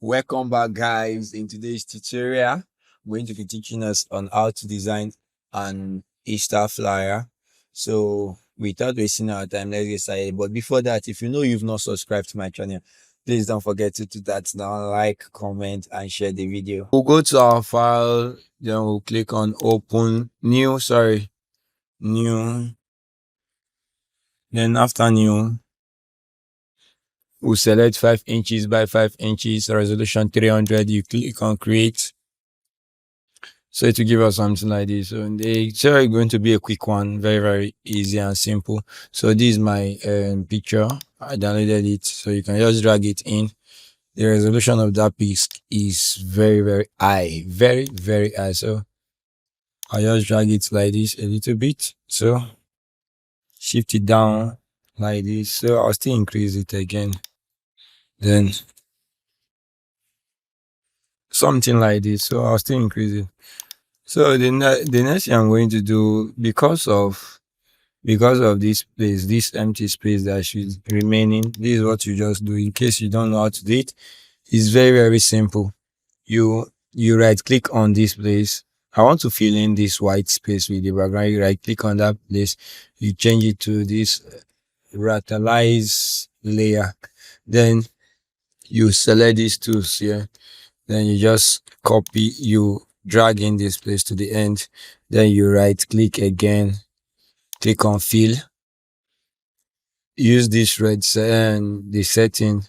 Welcome back, guys. In today's tutorial, I'm going to be teaching us on how to design an Easter flyer. So without wasting our time, let's get started. But before that, if you know you've not subscribed to my channel, please don't forget to do that now. Like, comment, and share the video. We'll go to our file, then we'll click on open new. Then after new, we'll select 5 inches by 5 inches, resolution 300. You click on create. So it will give us something like this. So the tutorial is going to be a quick one, very, very easy and simple. So this is my picture. I downloaded it. So you can just drag it in. The resolution of that piece is very, very high. Very, very high. So I just drag it like this a little bit. So shift it down like this. So I'll still increase it again. Then something like this. So I'll still increase it. So the next thing I'm going to do, because of this place, this empty space that should remaining, this is what you just do. In case you don't know how to do it, it's very, very simple. You right click on this place. I want to fill in this white space with the background. You right click on that place, you change it to this rationalize layer. Then you select these tools here. Then you just copy, you drag in this place to the end. Then you right click again, click on fill. Use this red and the setting.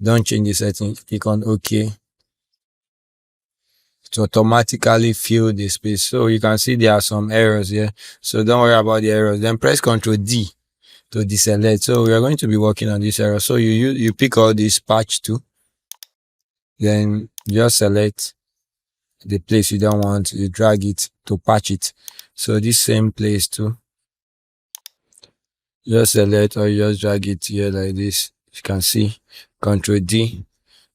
Don't change the setting. Click on OK to automatically fill the space. So you can see there are some errors here. So don't worry about the errors. Then press Ctrl D to deselect. So we are going to be working on this error. So you pick all this patch to. Then just select the place you don't want. You drag it to patch it. So this same place too. Just select or you just drag it here like this. You can see Ctrl D. You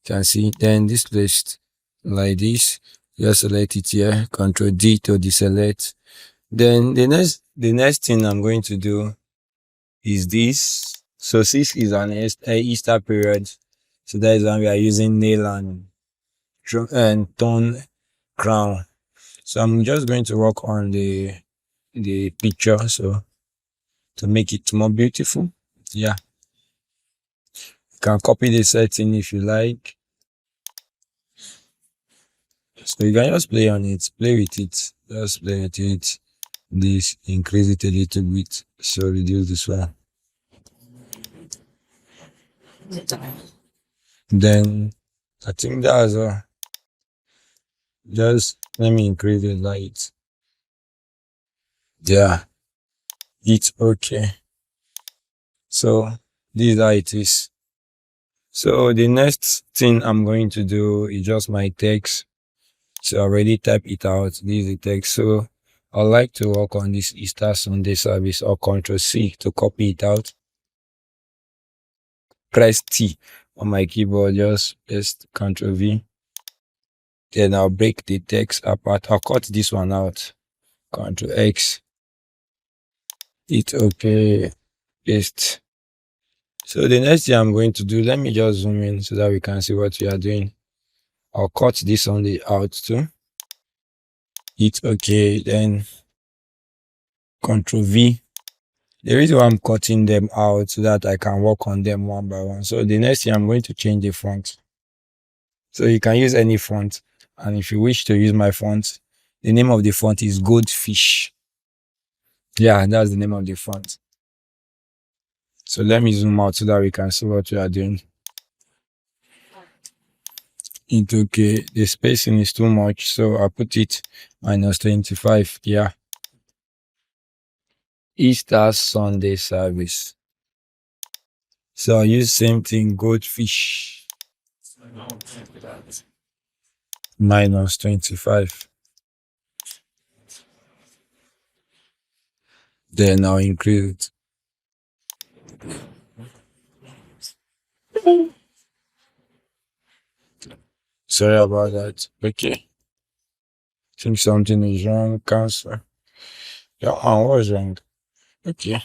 can see then this place like this. Just select it here. Ctrl D to deselect. Then the next thing I'm going to do is this. So this is an Easter period. So that is when we are using nail and tone crown. So I'm just going to work on the picture. So to make it more beautiful, yeah, you can copy the setting if you like. So you can just play with it, just play with it. This increase it a little bit, so reduce this one. Then I think that's all. Just let me increase the light. Yeah, it's okay. So this is how it is. So the next thing I'm going to do is just my text. So I already type it out. This is the text. So I like to work on this Easter Sunday service, or Ctrl C to copy it out. Press T on my keyboard, just press Ctrl V. Then I'll break the text apart. I'll cut this one out. Ctrl X. It's okay. Paste. So the next thing I'm going to do, let me just zoom in so that we can see what we are doing. I'll cut this on the out too. It's okay. Then Ctrl V. The reason why I'm cutting them out so that I can work on them one by one. So the next thing I'm going to change the font. So you can use any font. And if you wish to use my font, the name of the font is Goldfish. Yeah, that's the name of the font. So let me zoom out so that we can see what we are doing. It's okay. The spacing is too much, so I put it -25. Yeah. Easter Sunday service. So I use same thing, Goldfish. -25. Then I'll increase it. Sorry about that. Okay. Think something is wrong. Cancel. Yeah, what was wrong? Okay.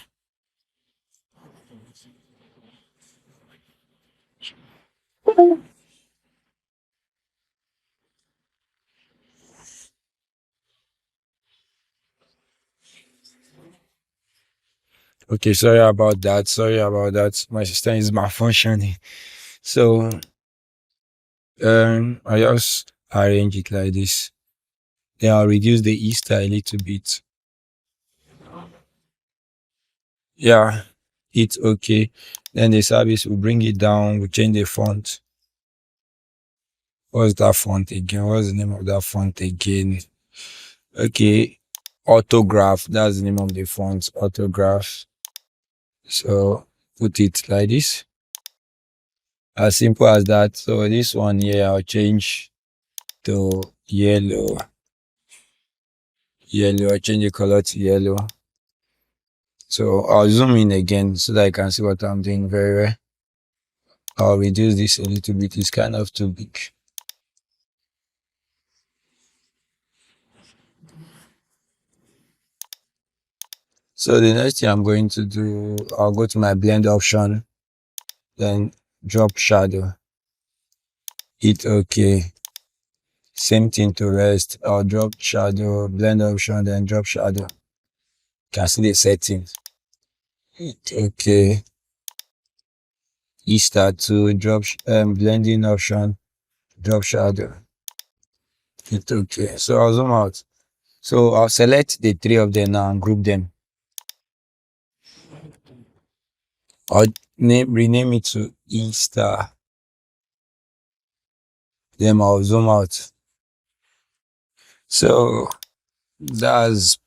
Okay, sorry about that. Sorry about that. My system is malfunctioning. So I just arrange it like this. Then I'll reduce the Easter a little bit. Yeah, it's okay. Then the service will bring it down, we'll change the font. What's that font again? What's the name of that font again? Okay, autograph. That's the name of the font, autograph. So put it like this. As simple as that. So this one here, I'll change to yellow. Yellow, I'll change the color to yellow. So I'll zoom in again so that I can see what I'm doing very well. I'll reduce this a little bit. It's kind of too big. So the next thing I'm going to do, I'll go to my blend option, then drop shadow. Hit OK. Same thing to rest. I'll drop shadow, blend option, then drop shadow. Can see the settings. Hit OK. Easter to drop blending option, drop shadow. Hit OK. So I'll zoom out. So I'll select the three of them now and group them. I'll rename it to Easter. Then I'll zoom out. So that's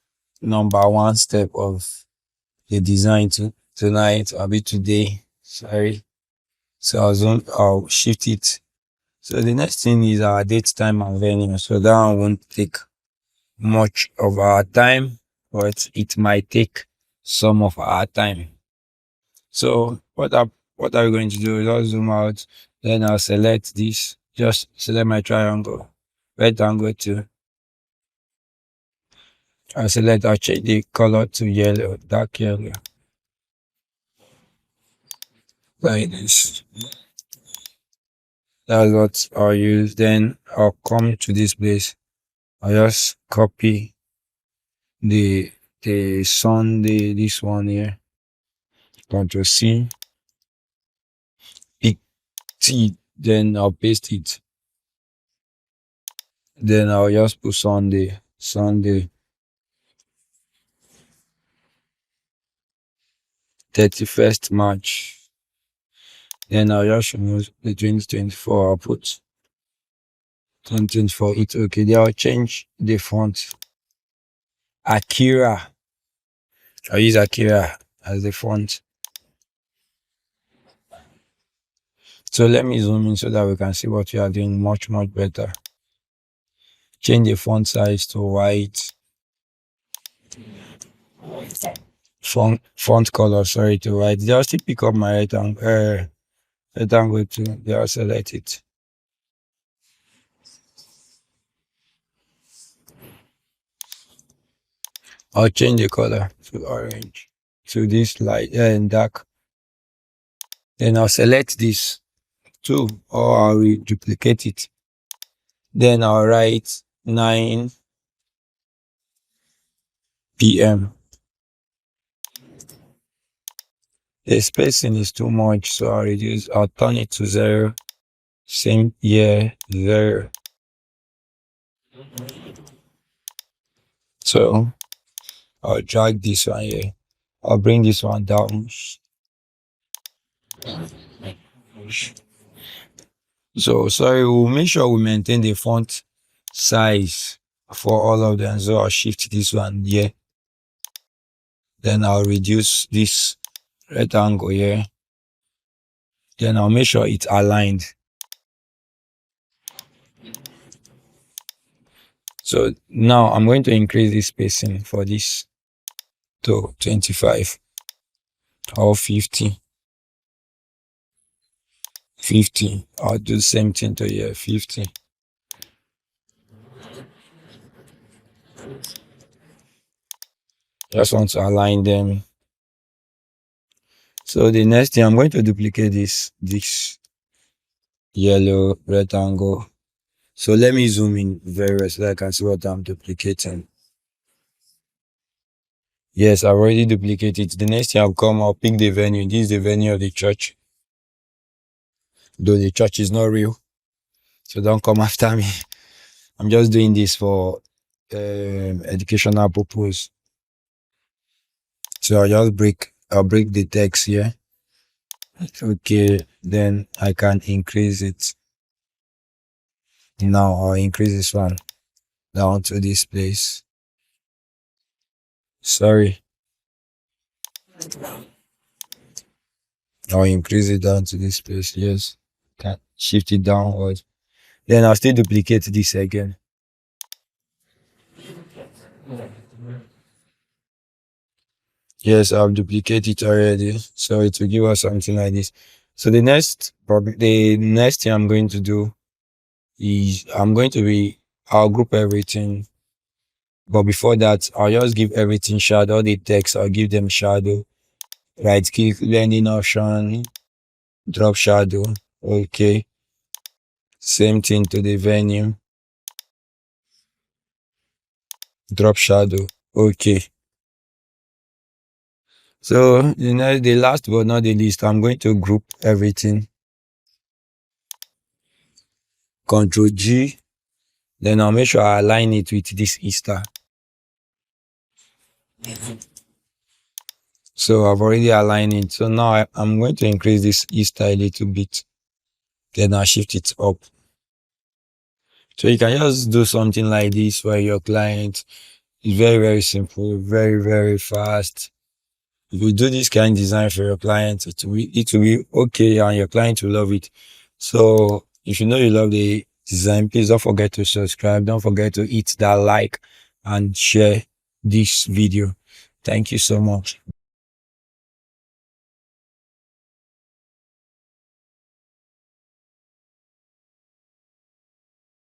number one step of the design tonight. I'll be today. Sorry. So I'll shift it. So the next thing is our date, time, and venue. So that one won't take much of our time, but it might take some of our time. So what are we going to do? Just zoom out. Then I'll select this. Just select my triangle, rectangle too. I'll change the color to yellow, dark yellow. Like this. That's what I'll use. Then I'll come to this place. I'll just copy the this one here. Control C. Pick T. Then I'll paste it. Then I'll just put Sunday. 31st March. Then I'll just remove the 2024. I'll put 2024. It's okay. Then I'll change the font. Akira. I'll use Akira as the font. So let me zoom in so that we can see what we are doing much better. Change the font size to white. Font color, sorry, to white. Just still pick up my rectangle too. Just select it. I'll change the color to orange, to this light and dark. Then I'll select this too, or I'll duplicate it. Then I'll write 9 p.m. The spacing is too much, so I'll turn it to 0. Same year, 0. So I'll drag this one here. I'll bring this one down. So sorry, we'll make sure we maintain the font size for all of them. So I'll shift this one here. Then I'll reduce this rectangle here. Then I'll make sure it's aligned. So now I'm going to increase the spacing for this to 25 or 50. 50. I'll do the same thing to here, 50. Just want to align them. So the next thing, I'm going to duplicate this yellow rectangle. So let me zoom in very well so that I can see what I'm duplicating. Yes, I've already duplicated. The next thing I'll pick the venue. This is the venue of the church. Though the church is not real. So don't come after me. I'm just doing this for educational purpose. So I'll break the text here. Okay, then I can increase it. Now I'll increase this one down to this place. Sorry, I'll increase it down to this place. Yes, can shift it downwards. Then I'll still duplicate this again. Yes, I've duplicated it already. So it will give us something like this. So the next thing I'm going to do is I'll group everything. But before that, I'll just give everything shadow. All the text, I'll give them shadow. Right click, blending option, drop shadow. Okay. Same thing to the venue, drop shadow. Okay. So the last but not the least, I'm going to group everything. Control G. Then I'll make sure I align it with this Easter. So I've already aligned it. So now I'm going to increase this Easter a little bit. Then I'll shift it up. So you can just do something like this for your client. It's very, very simple, very, very fast. If you do this kind of design for your client, it will be okay and your client will love it. So if you know you love the design, please don't forget to subscribe. Don't forget to hit that like and share this video. Thank you so much.